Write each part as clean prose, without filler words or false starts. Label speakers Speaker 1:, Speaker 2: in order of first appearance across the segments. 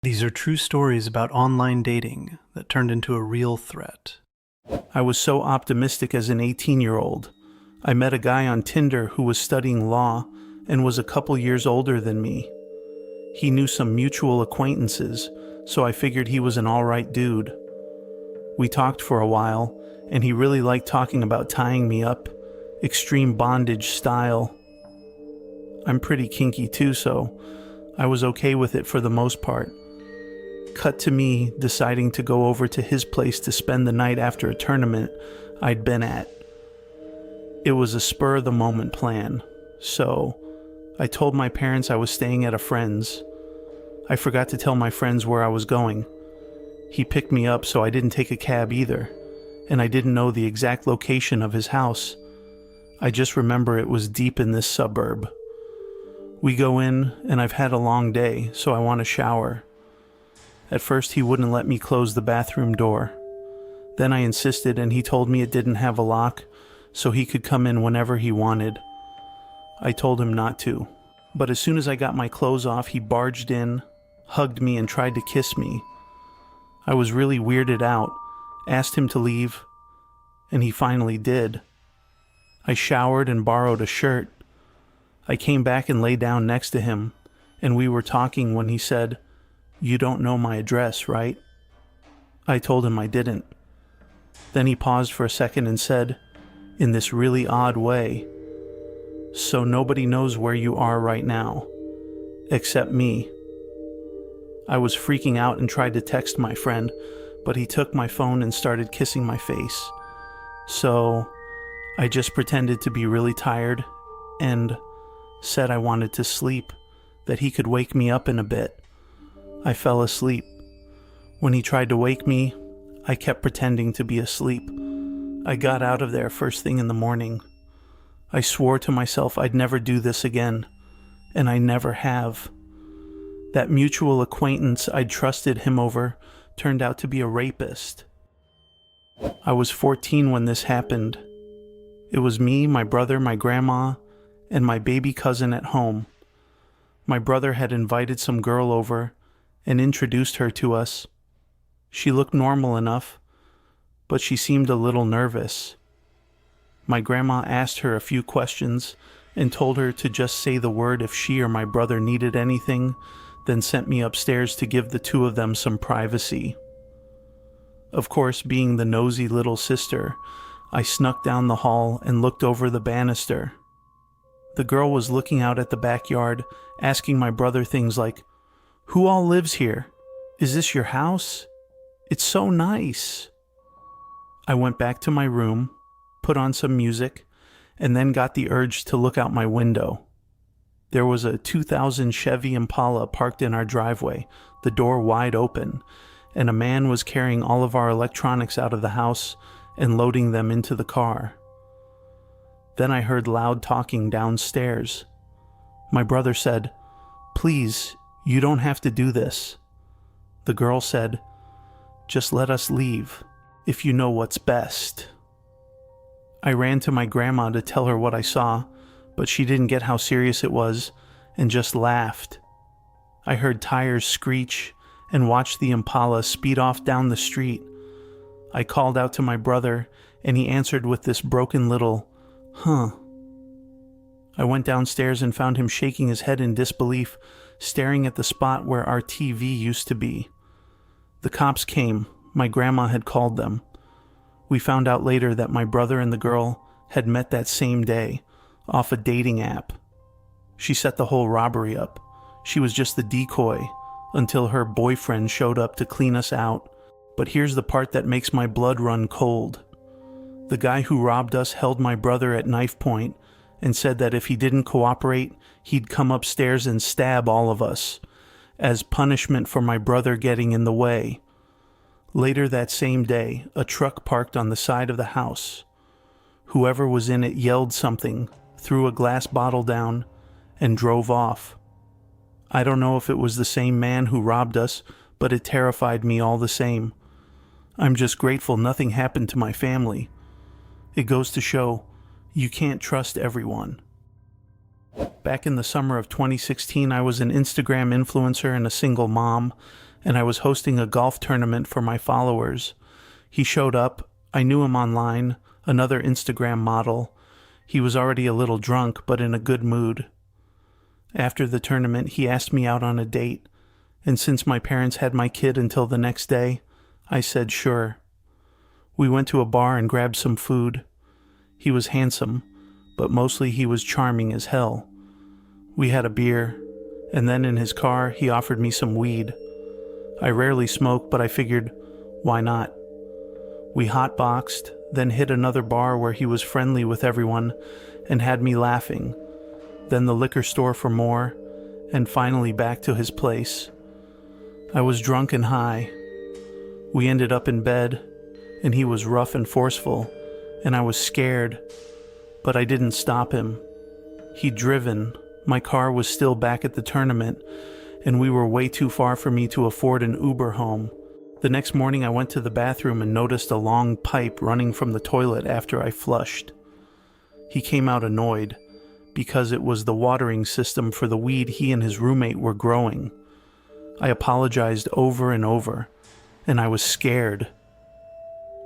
Speaker 1: These are true stories about online dating that turned into a real threat.
Speaker 2: I was so optimistic as an 18-year-old. I met a guy on Tinder who was studying law and was a couple years older than me. He knew some mutual acquaintances, so I figured he was an alright dude. We talked for a while, and he really liked talking about tying me up, extreme bondage style. I'm pretty kinky too, so I was okay with it for the most part. Cut to me deciding to go over to his place to spend the night after a tournament I'd been at. It was a spur-of-the-moment plan, so I told my parents I was staying at a friend's. I forgot to tell my friends where I was going. He picked me up, so I didn't take a cab either, and I didn't know the exact location of his house. I just remember it was deep in this suburb. We go in, and I've had a long day, so I want to shower. At first, he wouldn't let me close the bathroom door. Then I insisted, and he told me it didn't have a lock, so he could come in whenever he wanted. I told him not to. But as soon as I got my clothes off, he barged in, hugged me, and tried to kiss me. I was really weirded out, asked him to leave, and he finally did. I showered and borrowed a shirt. I came back and lay down next to him, and we were talking when he said, "You don't know my address, right?" I told him I didn't. Then he paused for a second and said, in this really odd way, "So nobody knows where you are right now, except me." I was freaking out and tried to text my friend, but he took my phone and started kissing my face. So I just pretended to be really tired and said I wanted to sleep, that he could wake me up in a bit. I fell asleep. When he tried to wake me, I kept pretending to be asleep. I got out of there first thing in the morning. I swore to myself I'd never do this again, and I never have. That mutual acquaintance I'd trusted him over turned out to be a rapist. I was 14 when this happened. It was me, my brother, my grandma, and my baby cousin at home. My brother had invited some girl over and introduced her to us. She looked normal enough, but she seemed a little nervous. My grandma asked her a few questions and told her to just say the word if she or my brother needed anything, then sent me upstairs to give the two of them some privacy. Of course, being the nosy little sister, I snuck down the hall and looked over the banister. The girl was looking out at the backyard, asking my brother things like, "Who all lives here? Is this your house? It's so nice." I went back to my room, put on some music, and then got the urge to look out my window. There was a 2000 Chevy Impala parked in our driveway, the door wide open, and a man was carrying all of our electronics out of the house and loading them into the car. Then I heard loud talking downstairs. My brother said, "Please, you don't have to do this." The girl said, "Just let us leave, if you know what's best." I ran to my grandma to tell her what I saw, but she didn't get how serious it was and just laughed. I heard tires screech and watched the Impala speed off down the street. I called out to my brother, and he answered with this broken little, "Huh." I went downstairs and found him shaking his head in disbelief, staring at the spot where our TV used to be. The cops came. My grandma had called them. We found out later that my brother and the girl had met that same day, off a dating app. She set the whole robbery up. She was just the decoy, until her boyfriend showed up to clean us out. But here's the part that makes my blood run cold. The guy who robbed us held my brother at knife point and said that if he didn't cooperate, he'd come upstairs and stab all of us, as punishment for my brother getting in the way. Later that same day, a truck parked on the side of the house. Whoever was in it yelled something, threw a glass bottle down, and drove off. I don't know if it was the same man who robbed us, but it terrified me all the same. I'm just grateful nothing happened to my family. It goes to show, you can't trust everyone. Back in the summer of 2016, I was an Instagram influencer and a single mom, and I was hosting a golf tournament for my followers. He showed up. I knew him online, another Instagram model. He was already a little drunk, but in a good mood. After the tournament, he asked me out on a date, and since my parents had my kid until the next day, I said sure. We went to a bar and grabbed some food. He was handsome, but mostly he was charming as hell. We had a beer, and then in his car, he offered me some weed. I rarely smoke, but I figured, why not? We hotboxed, then hit another bar where he was friendly with everyone and had me laughing, then the liquor store for more, and finally back to his place. I was drunk and high. We ended up in bed, and he was rough and forceful, and I was scared, but I didn't stop him. He'd driven. My car was still back at the tournament, and we were way too far for me to afford an Uber home. The next morning I went to the bathroom and noticed a long pipe running from the toilet after I flushed. He came out annoyed, because it was the watering system for the weed he and his roommate were growing. I apologized over and over, and I was scared.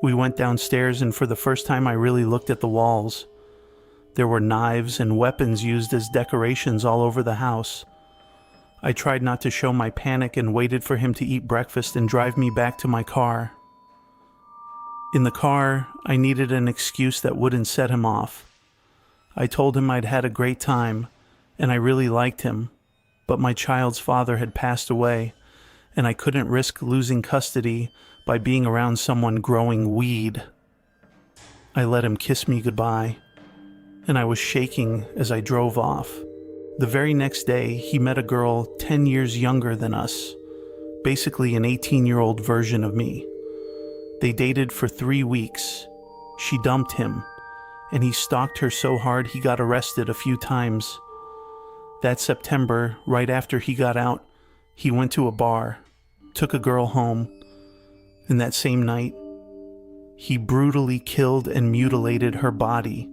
Speaker 2: We went downstairs, and for the first time I really looked at the walls. There were knives and weapons used as decorations all over the house. I tried not to show my panic and waited for him to eat breakfast and drive me back to my car. In the car, I needed an excuse that wouldn't set him off. I told him I'd had a great time, and I really liked him, but my child's father had passed away, and I couldn't risk losing custody by being around someone growing weed. I let him kiss me goodbye, and I was shaking as I drove off. The very next day, he met a girl 10 years younger than us, basically an 18-year-old version of me. They dated for 3 weeks. She dumped him, and he stalked her so hard he got arrested a few times. That September, right after he got out, he went to a bar, took a girl home, and that same night, he brutally killed and mutilated her body.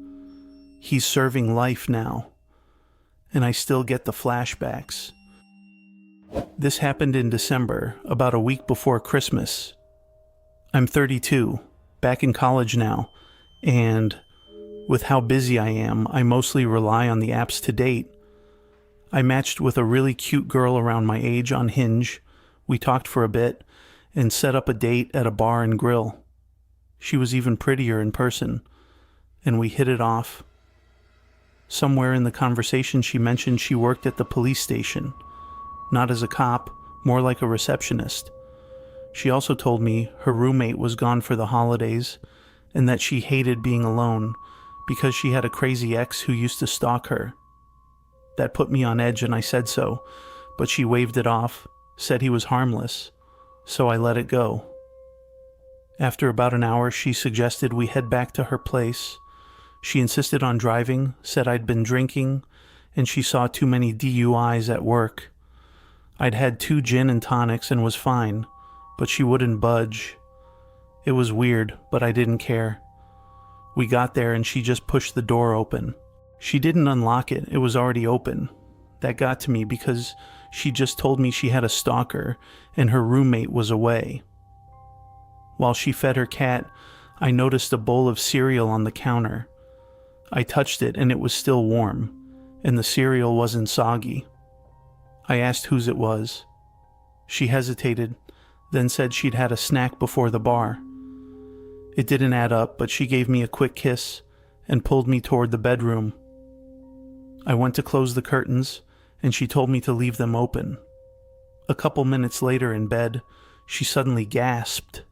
Speaker 2: He's serving life now, and I still get the flashbacks. This happened in December, about a week before Christmas. I'm 32, back in college now, and with how busy I am, I mostly rely on the apps to date. I matched with a really cute girl around my age on Hinge. We talked for a bit and set up a date at a bar and grill. She was even prettier in person, and we hit it off. Somewhere in the conversation she mentioned she worked at the police station, not as a cop, more like a receptionist. She also told me her roommate was gone for the holidays and that she hated being alone because she had a crazy ex who used to stalk her. That put me on edge and I said so, but she waved it off, said he was harmless, so I let it go. After about an hour, she suggested we head back to her place. She insisted on driving, said I'd been drinking, and she saw too many DUIs at work. I'd had 2 gin and tonics and was fine, but she wouldn't budge. It was weird, but I didn't care. We got there and she just pushed the door open. She didn't unlock it, it was already open. That got to me because she just told me she had a stalker and her roommate was away. While she fed her cat, I noticed a bowl of cereal on the counter. I touched it and it was still warm, and the cereal wasn't soggy. I asked whose it was. She hesitated, then said she'd had a snack before the bar. It didn't add up, but she gave me a quick kiss and pulled me toward the bedroom. I went to close the curtains, and she told me to leave them open. A couple minutes later in bed, she suddenly gasped,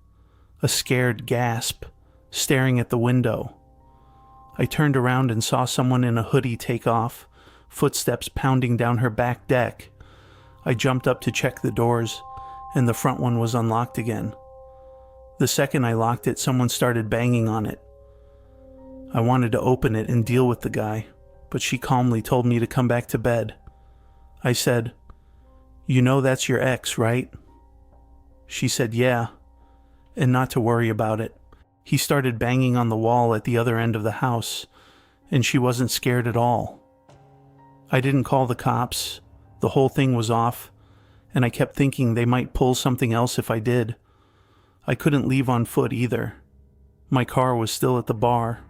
Speaker 2: a scared gasp, staring at the window. I turned around and saw someone in a hoodie take off, footsteps pounding down her back deck. I jumped up to check the doors, and the front one was unlocked again. The second I locked it, someone started banging on it. I wanted to open it and deal with the guy, but she calmly told me to come back to bed. I said, "You know that's your ex, right?" She said, "Yeah," and not to worry about it. He started banging on the wall at the other end of the house, and she wasn't scared at all. I didn't call the cops. The whole thing was off, and I kept thinking they might pull something else if I did. I couldn't leave on foot either. My car was still at the bar.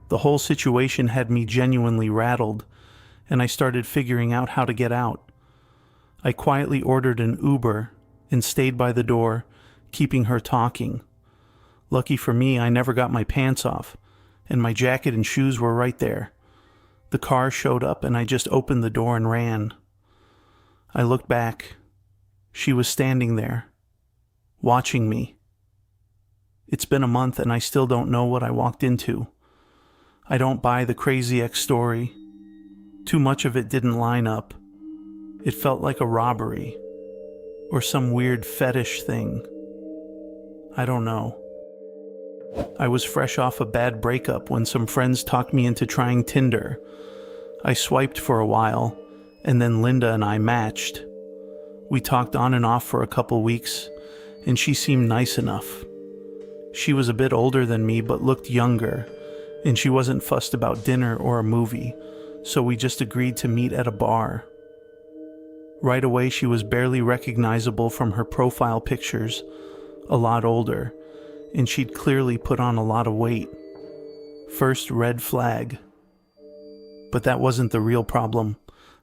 Speaker 2: The whole situation had me genuinely rattled, and I started figuring out how to get out. I quietly ordered an Uber and stayed by the door, keeping her talking. Lucky for me, I never got my pants off, and my jacket and shoes were right there. The car showed up and I just opened the door and ran. I looked back. She was standing there, watching me. It's been a month and I still don't know what I walked into. I don't buy the crazy ex story. Too much of it didn't line up. It felt like a robbery, or some weird fetish thing. I don't know. I was fresh off a bad breakup when some friends talked me into trying Tinder. I swiped for a while, and then Linda and I matched. We talked on and off for a couple weeks, and she seemed nice enough. She was a bit older than me but looked younger, and she wasn't fussed about dinner or a movie, so we just agreed to meet at a bar. Right away, she was barely recognizable from her profile pictures, a lot older, and she'd clearly put on a lot of weight. First red flag. But that wasn't the real problem.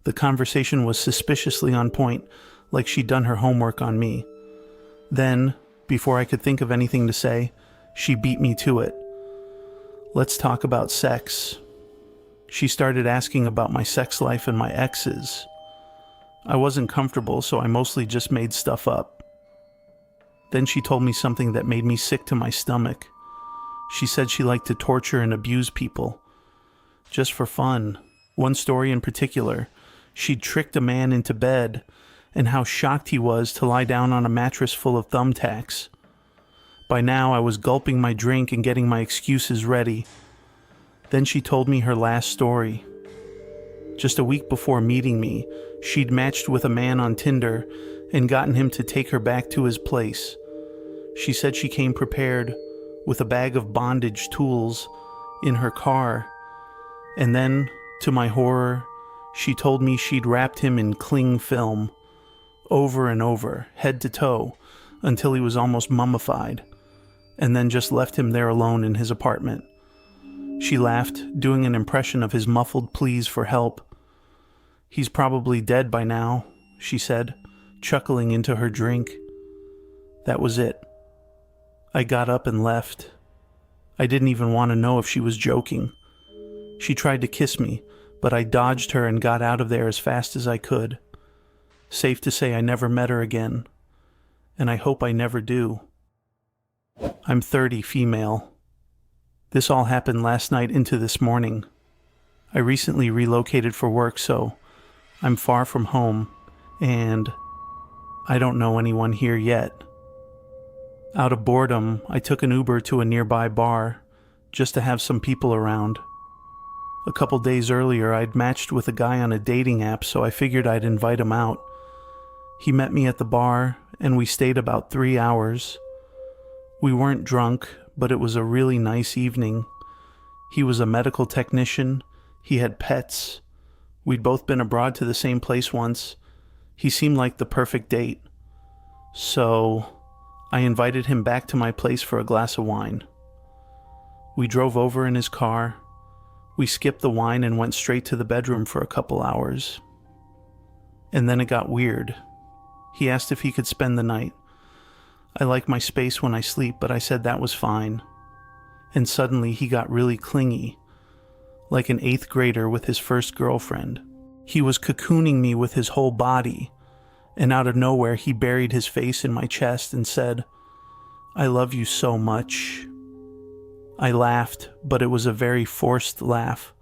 Speaker 2: The conversation was suspiciously on point, like she'd done her homework on me. Then, before I could think of anything to say, she beat me to it. Let's talk about sex. She started asking about my sex life and my exes. I wasn't comfortable, so I mostly just made stuff up. Then she told me something that made me sick to my stomach. She said she liked to torture and abuse people. Just for fun. One story in particular, she'd tricked a man into bed, and how shocked he was to lie down on a mattress full of thumbtacks. By now, I was gulping my drink and getting my excuses ready. Then she told me her last story. Just a week before meeting me, she'd matched with a man on Tinder and gotten him to take her back to his place. She said she came prepared with a bag of bondage tools in her car. And then, to my horror, she told me she'd wrapped him in cling film, over and over, head to toe, until he was almost mummified, and then just left him there alone in his apartment. She laughed, doing an impression of his muffled pleas for help. "He's probably dead by now," she said, chuckling into her drink. That was it. I got up and left. I didn't even want to know if she was joking. She tried to kiss me, but I dodged her and got out of there as fast as I could. Safe to say I never met her again, and I hope I never do. I'm 30, female. This all happened last night into this morning. I recently relocated for work, so I'm far from home, and I don't know anyone here yet. Out of boredom, I took an Uber to a nearby bar, just to have some people around. A couple days earlier, I'd matched with a guy on a dating app, so I figured I'd invite him out. He met me at the bar, and we stayed about 3 hours. We weren't drunk, but it was a really nice evening. He was a medical technician. He had pets. We'd both been abroad to the same place once. He seemed like the perfect date. So I invited him back to my place for a glass of wine. We drove over in his car. We skipped the wine and went straight to the bedroom for a couple hours. And then it got weird. He asked if he could spend the night. I like my space when I sleep, but I said that was fine. And suddenly he got really clingy, like an 8th grader with his first girlfriend. He was cocooning me with his whole body, and out of nowhere he buried his face in my chest and said, "I love you so much." I laughed, but it was a very forced laugh.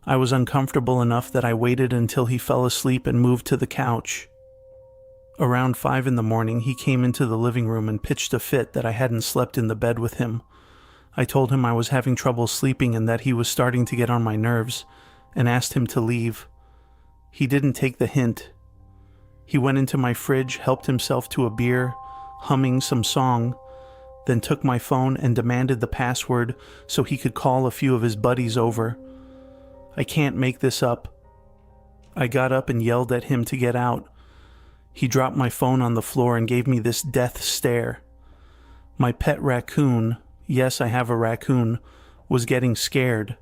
Speaker 2: I was uncomfortable enough that I waited until he fell asleep and moved to the couch. Around 5 in the morning, he came into the living room and pitched a fit that I hadn't slept in the bed with him. I told him I was having trouble sleeping and that he was starting to get on my nerves, and asked him to leave. He didn't take the hint. He went into my fridge, helped himself to a beer, humming some song, then took my phone and demanded the password so he could call a few of his buddies over. I can't make this up. I got up and yelled at him to get out. He dropped my phone on the floor and gave me this death stare. My pet raccoon, yes, I have a raccoon, was getting scared.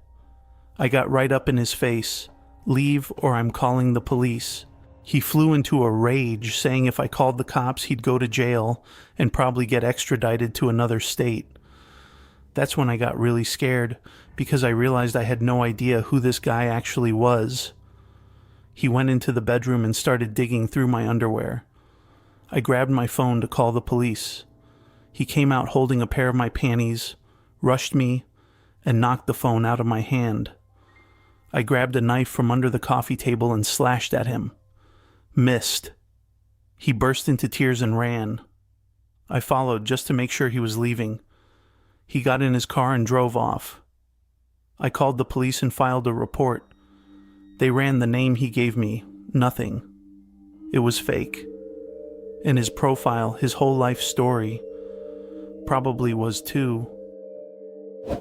Speaker 2: I got right up in his face. Leave or I'm calling the police. He flew into a rage, saying if I called the cops, he'd go to jail and probably get extradited to another state. That's when I got really scared because I realized I had no idea who this guy actually was. He went into the bedroom and started digging through my underwear. I grabbed my phone to call the police. He came out holding a pair of my panties, rushed me, and knocked the phone out of my hand. I grabbed a knife from under the coffee table and slashed at him. Missed. He burst into tears and ran. I followed just to make sure he was leaving. He got in his car and drove off. I called the police and filed a report. They ran the name he gave me. Nothing. It was fake. And his profile, his whole life story, probably was too.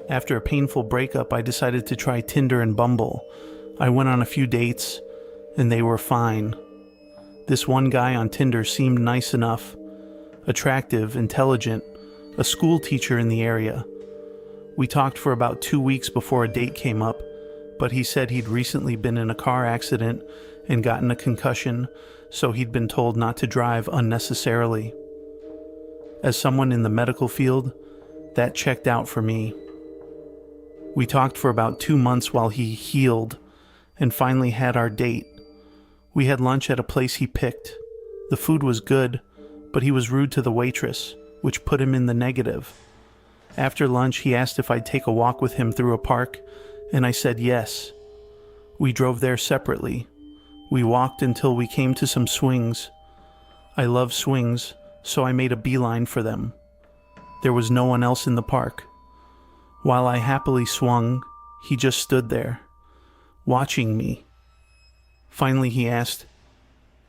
Speaker 2: After a painful breakup, I decided to try Tinder and Bumble. I went on a few dates, and they were fine. This one guy on Tinder seemed nice enough, attractive, intelligent, a school teacher in the area. We talked for about 2 weeks before a date came up, but he said he'd recently been in a car accident and gotten a concussion, so he'd been told not to drive unnecessarily. As someone in the medical field, that checked out for me. We talked for about 2 months while he healed, and finally had our date. We had lunch at a place he picked. The food was good, but he was rude to the waitress, which put him in the negative. After lunch, he asked if I'd take a walk with him through a park, and I said yes. We drove there separately. We walked until we came to some swings. I love swings, so I made a beeline for them. There was no one else in the park. While I happily swung, he just stood there, watching me. Finally, he asked,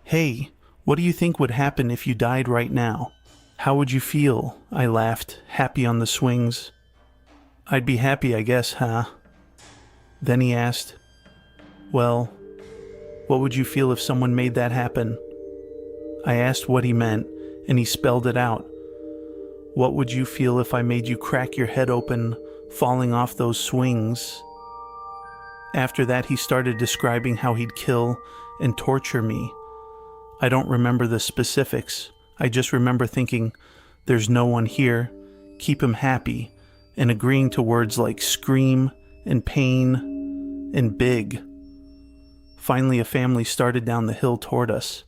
Speaker 2: "Hey, what do you think would happen if you died right now?" "How would you feel?" I laughed, happy on the swings. "I'd be happy, I guess, huh?" Then he asked, "Well, what would you feel if someone made that happen?" I asked what he meant, and he spelled it out. "What would you feel if I made you crack your head open, falling off those swings?" After that, he started describing how he'd kill and torture me. I don't remember the specifics. I just remember thinking, there's no one here, keep him happy, and agreeing to words like scream and pain and big. Finally, a family started down the hill toward us,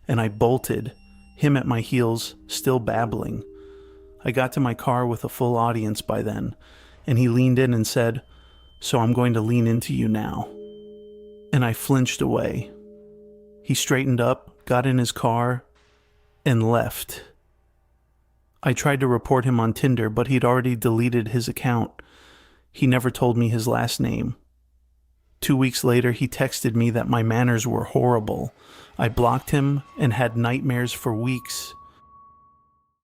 Speaker 2: and I bolted, him at my heels, still babbling. I got to my car with a full audience by then, and he leaned in and said, "So I'm going to lean into you now." And I flinched away. He straightened up, got in his car, and left. I tried to report him on Tinder, but he'd already deleted his account. He never told me his last name. 2 weeks later, he texted me that my manners were horrible. I blocked him and had nightmares for weeks.